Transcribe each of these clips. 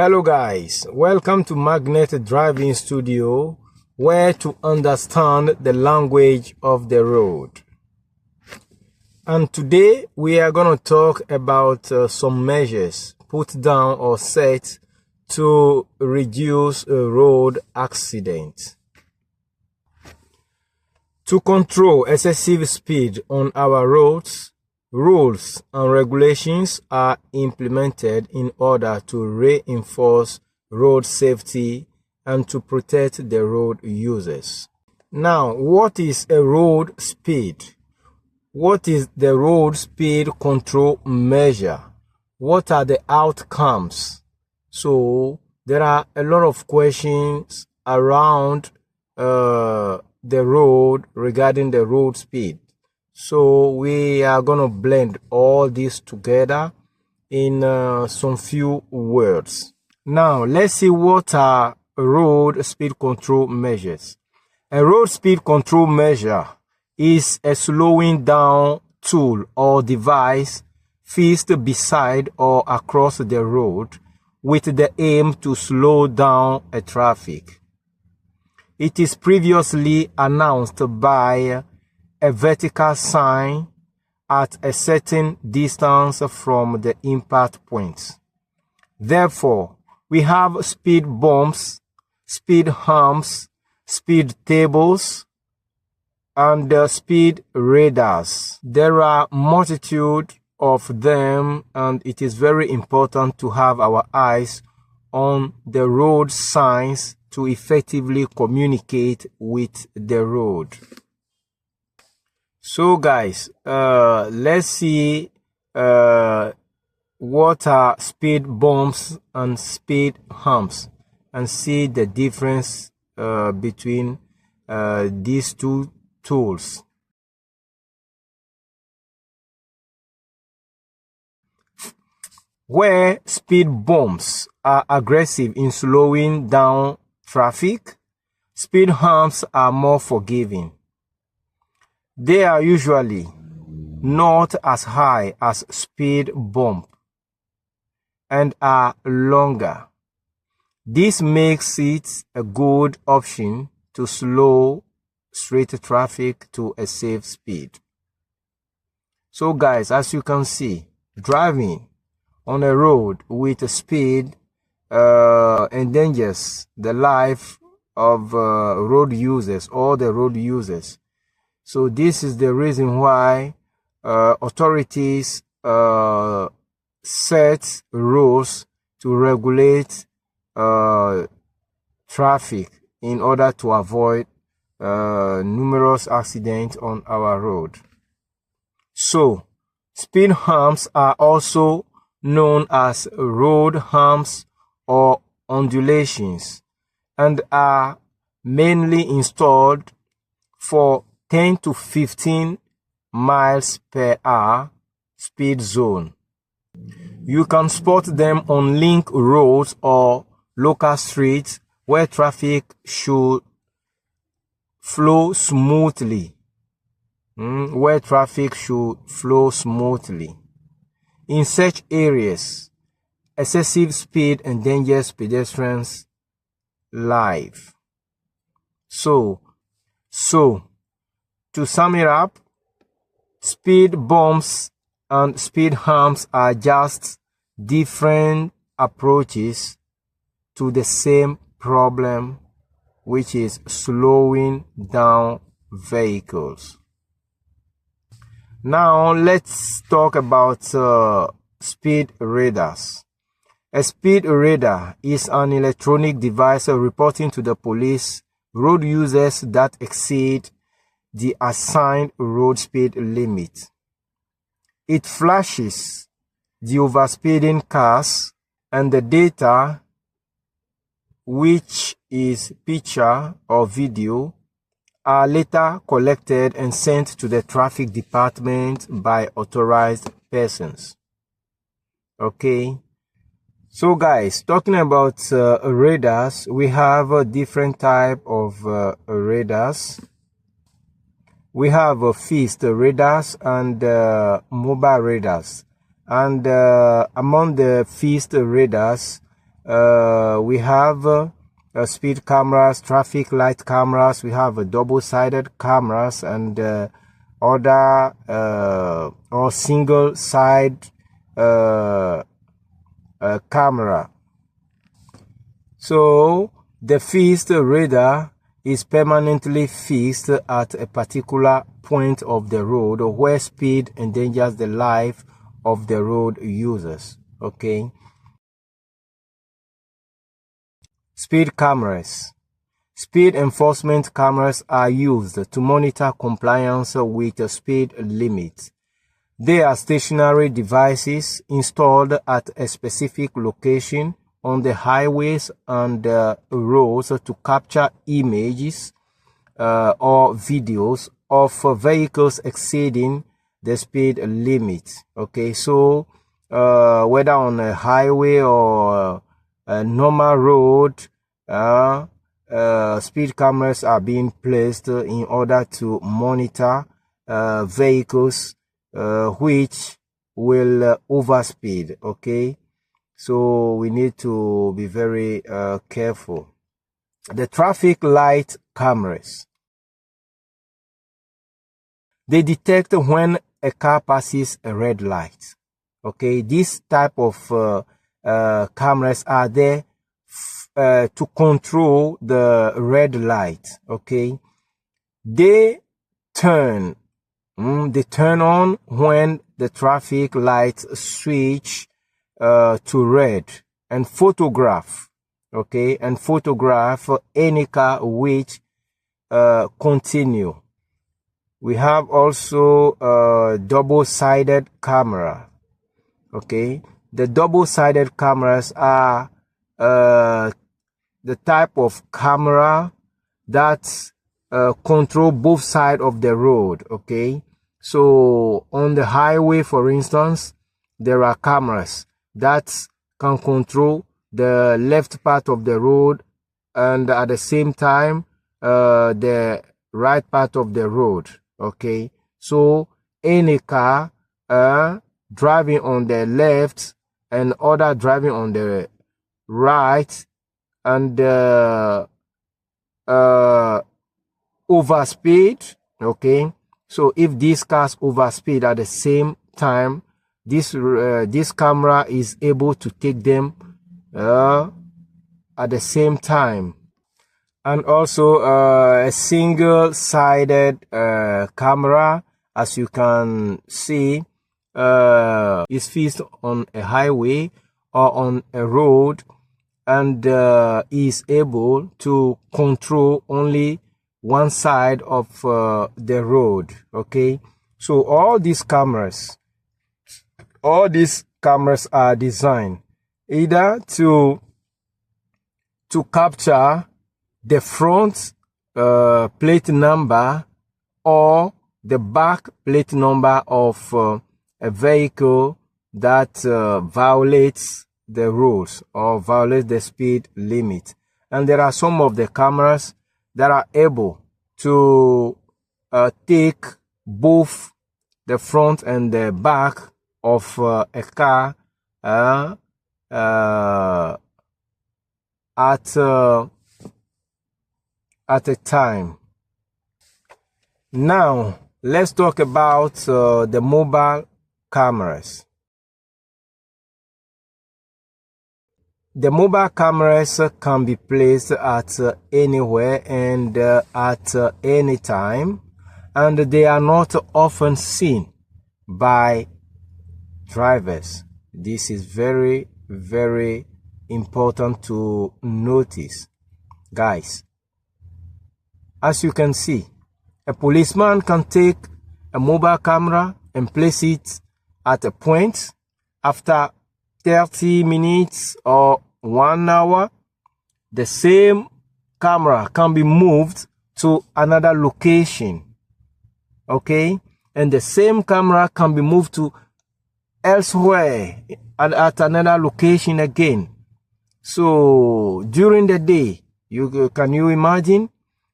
Hello guys, welcome to Magnet Driving Studio, where to understand the language of the road. And today we are going to talk about some measures put down or set to reduce road accidents. To control excessive speed on our roads, rules and regulations are implemented in order to reinforce road safety and to protect the road users. Now, what is a road speed? What is the road speed control measure? What are the outcomes? So, there are a lot of questions around the road regarding the road speed. So we are going to blend all this together in some few words. Now, let's see what are road speed control measures. A road speed control measure is a slowing down tool or device fixed beside or across the road with the aim to slow down a traffic. It is previously announced by a vertical sign at a certain distance from the impact point. Therefore, we have speed bumps, speed humps, speed tables, and speed radars. There are multitude of them, and it is very important to have our eyes on the road signs to effectively communicate with the road. So guys, let's see what are speed bumps and speed humps and see the difference between these two tools. Where speed bumps are aggressive in slowing down traffic, speed humps are more forgiving. They are usually not as high as speed bump and are longer. This makes it a good option to slow straight traffic to a safe speed. So guys, as you can see, driving on a road with a speed endangers the life of road users or the road users. So this is the reason why authorities set rules to regulate traffic in order to avoid numerous accidents on our road. So, speed humps are also known as road humps or undulations and are mainly installed for 10 to 15 miles per hour speed zone. You can spot them on link roads or local streets where traffic should flow smoothly. In such areas, excessive speed endangers pedestrians' life. So, to sum it up, speed bumps and speed humps are just different approaches to the same problem, which is slowing down vehicles. Now, let's talk about speed radars. A speed radar is an electronic device reporting to the police road users that exceed the assigned road speed limit. It flashes the overspeeding cars and the data, which is picture or video, are later collected and sent to the traffic department by authorized persons. Okay. So guys, talking about radars, we have a different type of radars. We have fixed radars and mobile radars. And among the fixed radars, We have speed cameras, traffic light cameras. We have double-sided cameras and other or single-side camera. So the fixed radar is permanently fixed at a particular point of the road where speed endangers the life of the road users. Okay. Speed cameras. Speed enforcement cameras are used to monitor compliance with the speed limit. They are stationary devices installed at a specific location on the highways and roads to capture images or videos of vehicles exceeding the speed limit. Okay, so whether on a highway or a normal road, speed cameras are being placed in order to monitor vehicles which will overspeed. Okay, so we need to be very careful. The traffic light cameras, they detect when a car passes a red light. Okay, this type of cameras are there to control the red light. Okay, they turn on when the traffic lights switch to red and photograph. Okay, and photograph any car which continue. We have also double-sided camera. Okay, the double-sided cameras are the type of camera that control both sides of the road. Okay, so on the highway, for instance, there are cameras that can control the left part of the road and at the same time the right part of the road. Okay, so any car driving on the left and other driving on the right and overspeed. Okay, so if these cars overspeed at the same time, this camera is able to take them at the same time. And also a single-sided camera, as you can see, is fixed on a highway or on a road and is able to control only one side of the road. Okay, so all these cameras are designed either to capture the front plate number or the back plate number of a vehicle that violates the rules or violates the speed limit. And there are some of the cameras that are able to take both the front and the back of a car at a time. Now let's talk about the mobile cameras. The mobile cameras can be placed at anywhere and at any time, and they are not often seen by drivers. This is very, very important to notice, guys. As you can see, a policeman can take a mobile camera and place it at a point. After 30 minutes or 1 hour, the same camera can be moved to another location. Okay, and the same camera can be moved to elsewhere at another location again. So during the day, can you imagine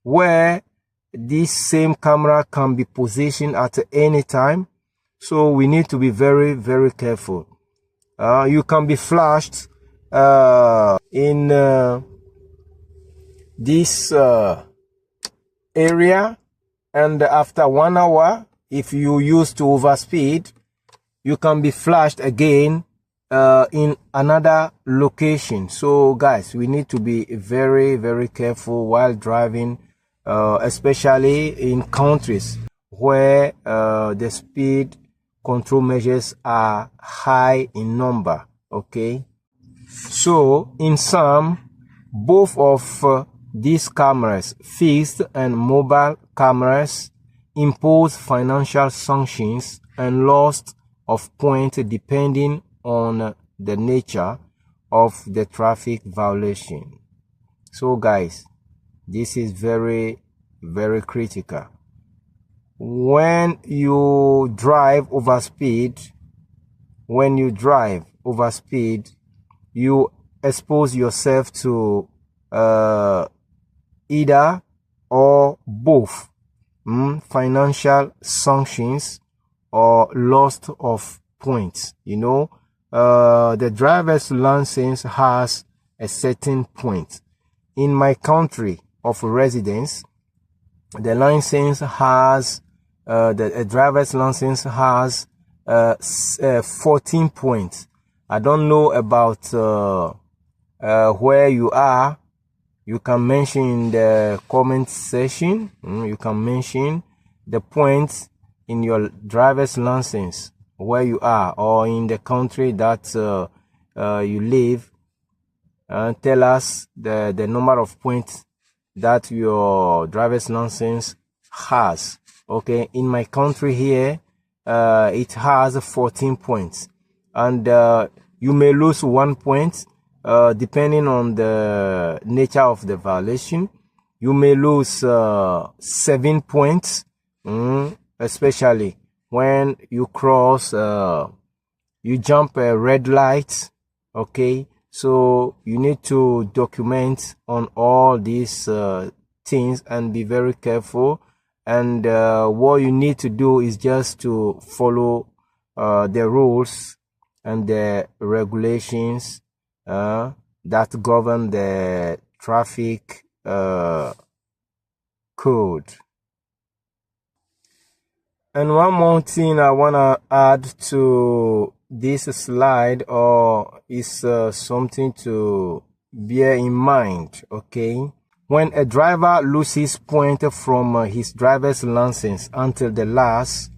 where this same camera can be positioned at any time? So we need to be very, very careful. You can be flashed in this area, and after 1 hour, if you used to overspeed, you can be flashed again in another location. So guys, we need to be very, very careful while driving, especially in countries where the speed control measures are high in number. Okay, so in sum, both of these cameras, fixed and mobile cameras, impose financial sanctions and loss of points depending on the nature of the traffic violation. So guys, this is very, very critical. When you drive overspeed, you expose yourself to either or both financial sanctions or loss of points. You know, the driver's license has a certain point. In my country of residence, the license has the driver's license has 14 points. I don't know about where you are. You can mention in the comment section. You can mention the points in your driver's license where you are, or in the country that you live, and tell us the number of points that your driver's license has. Okay, in my country here, it has 14 points, and you may lose 1 point depending on the nature of the violation. You may lose 7 points, especially when you cross, you jump a red light. Okay, so you need to document on all these things and be very careful. And what you need to do is just to follow the rules and the regulations that govern the traffic code. And one more thing I want to add to this slide, or is something to bear in mind. Okay, when a driver loses points from his driver's license until the last,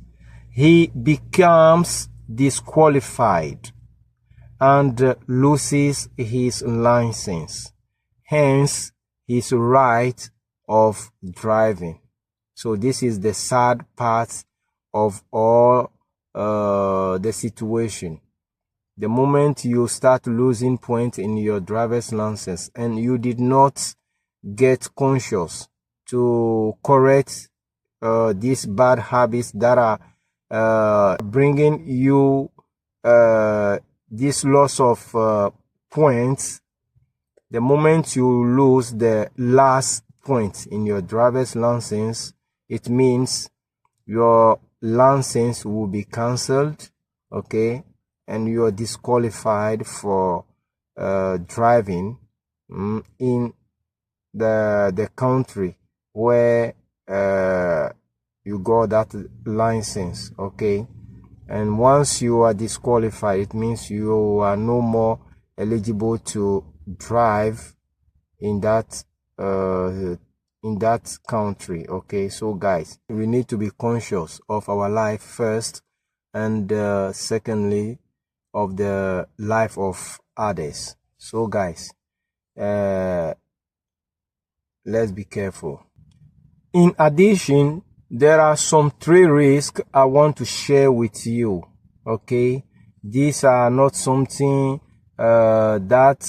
he becomes disqualified and loses his license, hence his right of driving. So this is the sad part of all the situation. The moment you start losing points in your driver's license and you did not get conscious to correct these bad habits that are bringing you this loss of points, the moment you lose the last point in your driver's license, it means your license will be cancelled, okay, and you are disqualified for driving in the country where you got that license. Okay, and once you are disqualified, it means you are no more eligible to drive in that country. Okay, so guys, we need to be conscious of our life first, and secondly of the life of others. So guys, let's be careful. In addition, there are some 3 risks I want to share with you. Okay, these are not something that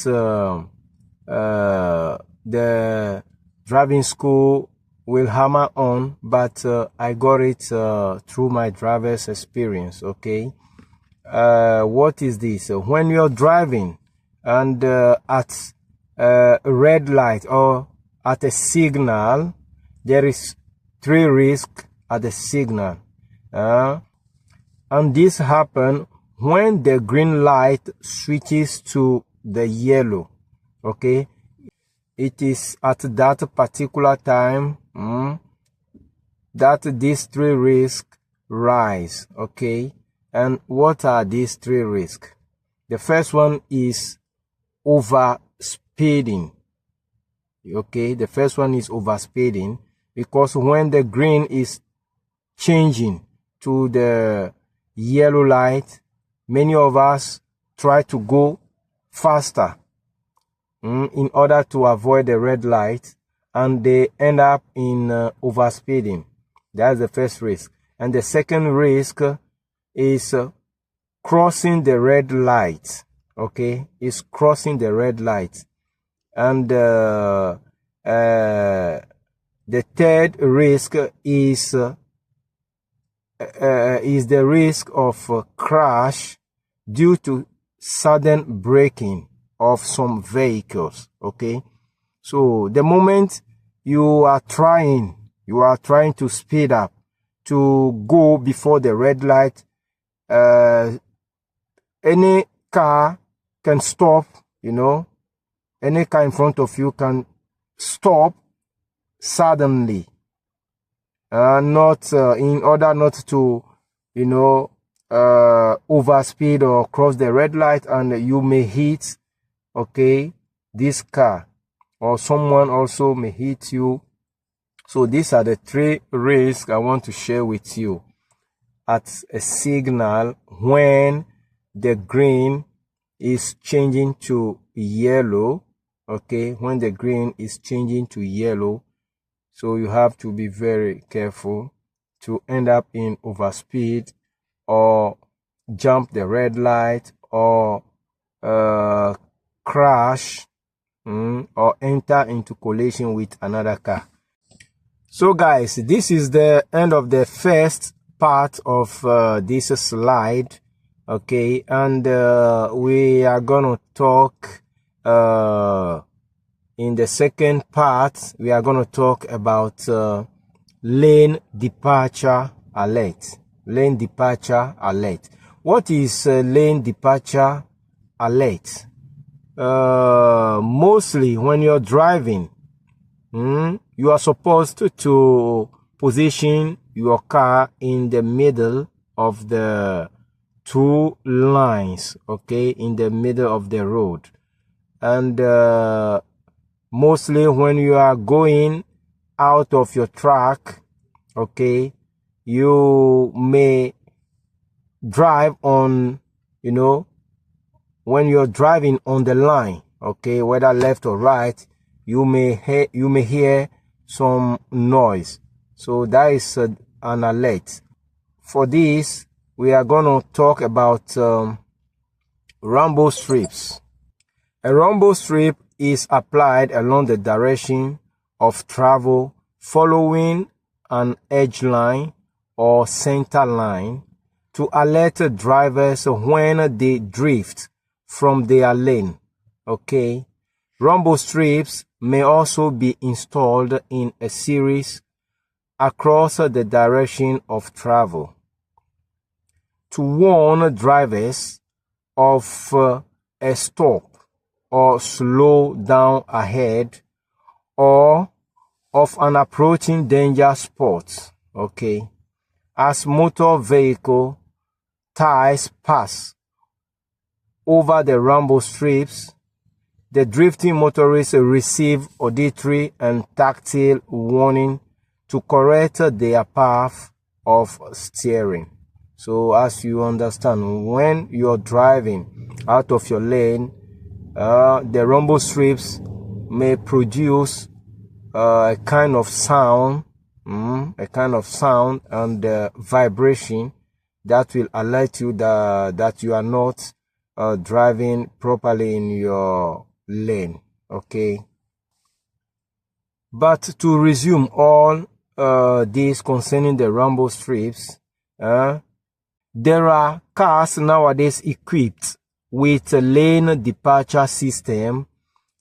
the driving school will hammer on, but I got it through my driver's experience. Okay, what is this? When you're driving and at a red light or at a signal, there is 3 risks at the signal, and this happens when the green light switches to the yellow. Okay, it is at that particular time that these three risks rise. Okay, and what are these three risks? The first one is over speeding. Okay, the first one is over speeding, because when the green is changing to the yellow light, many of us try to go faster in order to avoid the red light, and they end up in overspeeding. That's the first risk. And the second risk is crossing the red light. Okay, is crossing the red light. And the third risk is the risk of crash due to sudden braking of some vehicles. Okay, so the moment you are trying to speed up to go before the red light, any car can stop. Any car in front of you can stop suddenly, not in order not to overspeed or cross the red light, and you may hit this car, or someone also may hit you. So these are the three risks I want to share with you at a signal when the green is changing to yellow. Okay, when the green is changing to yellow, so you have to be very careful to end up in overspeed or jump the red light or crash or enter into collision with another car. So guys, this is the end of the first part of this slide. Okay, and we are gonna talk in the second part. We are gonna talk about lane departure alert. Lane departure alert. What is lane departure alert? Mostly when you're driving, you are supposed to position your car in the middle of the two lines, okay, in the middle of the road. And mostly when you are going out of your track, okay, you may drive on, when you're driving on the line, okay, whether left or right, you may hear some noise. So that is an alert. For this, we are going to talk about rainbow strips. A rainbow strip is applied along the direction of travel following an edge line or center line to alert drivers when they drift from their lane. Okay, rainbow strips may also be installed in a series across the direction of travel to warn drivers of a stop or slow down ahead, or of an approaching danger spot. Okay, as motor vehicle tires pass over the rainbow strips, the drifting motorists receive auditory and tactile warning to correct their path of steering. So as you understand, when you're driving out of your lane, the rainbow strips may produce a kind of sound, and vibration that will alert you that you are not driving properly in your lane. Okay, but to resume all this concerning the rainbow strips, there are cars nowadays equipped with a lane departure system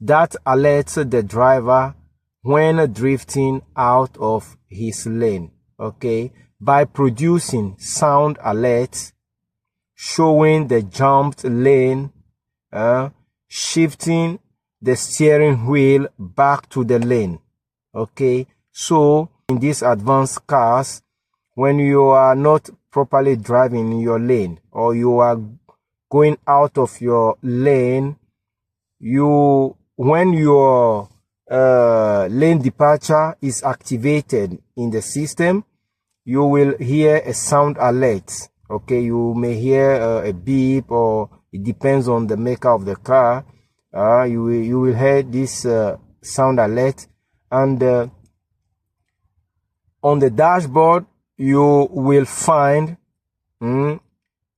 that alerts the driver when drifting out of his lane, okay, by producing sound alerts showing the jumped lane, shifting the steering wheel back to the lane. Okay, so in these advanced cars, when you are not properly driving in your lane, or you are going out of your lane, when your lane departure is activated in the system, you will hear a sound alert. Okay, you may hear a beep, or it depends on the maker of the car. You will hear this sound alert, and on the dashboard you will find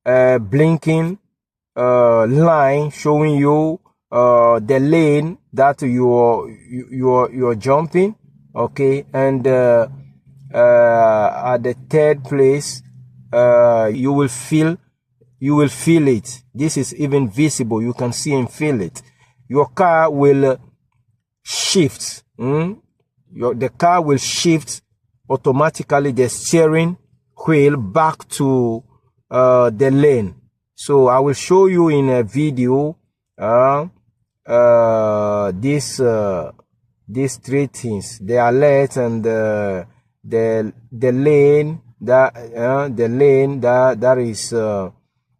a blinking line showing you the lane that you're jumping. Okay, and at the third place, you will feel it. This is even visible. You can see and feel it. Your car will shift. The car will shift automatically the steering wheel back to the lane. So I will show you in a video these three things: the alert, and the lane that is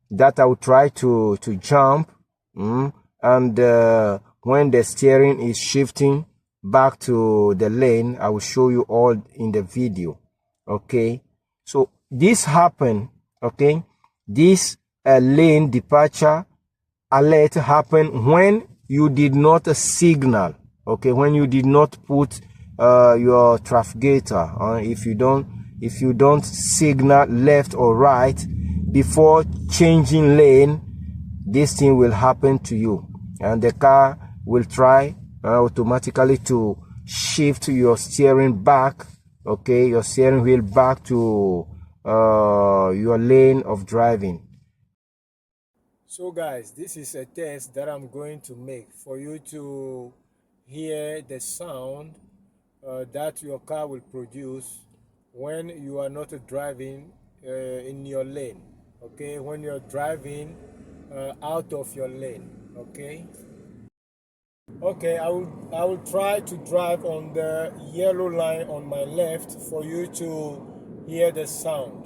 that I will try to jump, and when the steering is shifting back to the lane. I will show you all in the video. Okay, so this happened. Okay, this lane departure alert happened when you did not signal. Okay, when you did not put your trafficator on. If you don't signal left or right before changing lane, this thing will happen to you, and the car will try automatically to shift your steering back. Okay, your steering wheel back to your lane of driving. So guys, this is a test that I'm going to make for you to hear the sound that your car will produce when you are not driving in your lane. Okay, when you're driving out of your lane. Okay, I will try to drive on the yellow line on my left for you to hear the sound.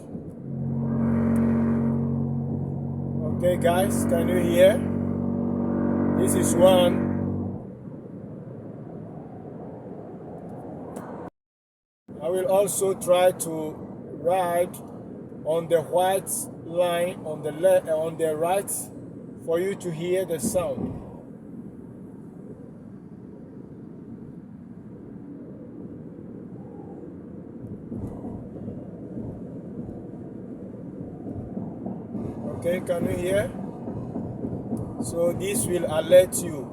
Okay guys, can you hear? This is one. I will also try to ride on the white line on the right for you to hear the sound. Okay, can you hear? So this will alert you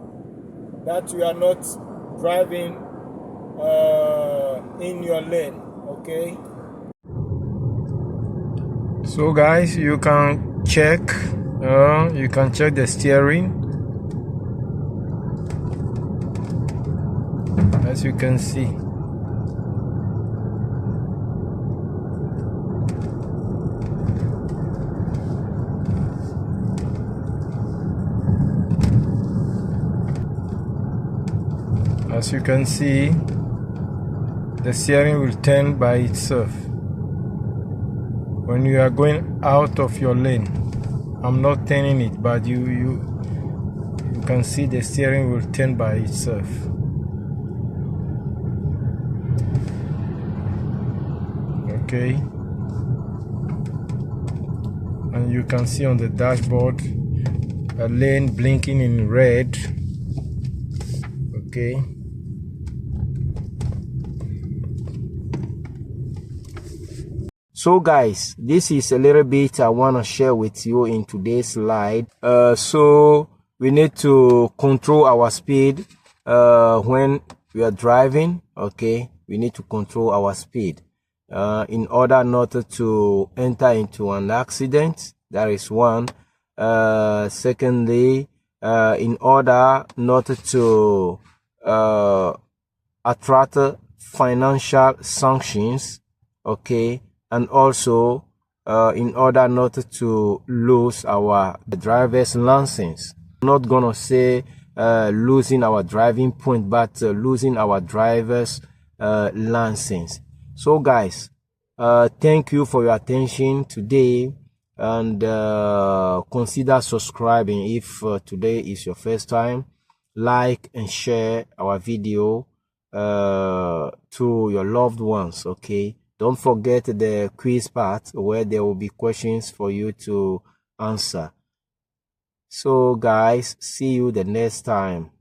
that you are not driving in your lane. Okay. So guys, you can check the steering. As you can see. As you can see, the steering will turn by itself when you are going out of your lane. I'm not turning it, but you can see the steering will turn by itself. Okay, and you can see on the dashboard a lane blinking in red. Okay. So guys, this is a little bit I want to share with you in today's slide. So we need to control our speed when we are driving. Okay, we need to control our speed in order not to enter into an accident. That is one. Secondly, in order not to attract financial sanctions. Okay. And also in order not to lose our driver's license. I'm not gonna say losing our driving point, but losing our driver's license. So guys, thank you for your attention today, and consider subscribing if today is your first time. Like and share our video to your loved ones. Okay, don't forget the quiz part where there will be questions for you to answer. So guys, see you the next time.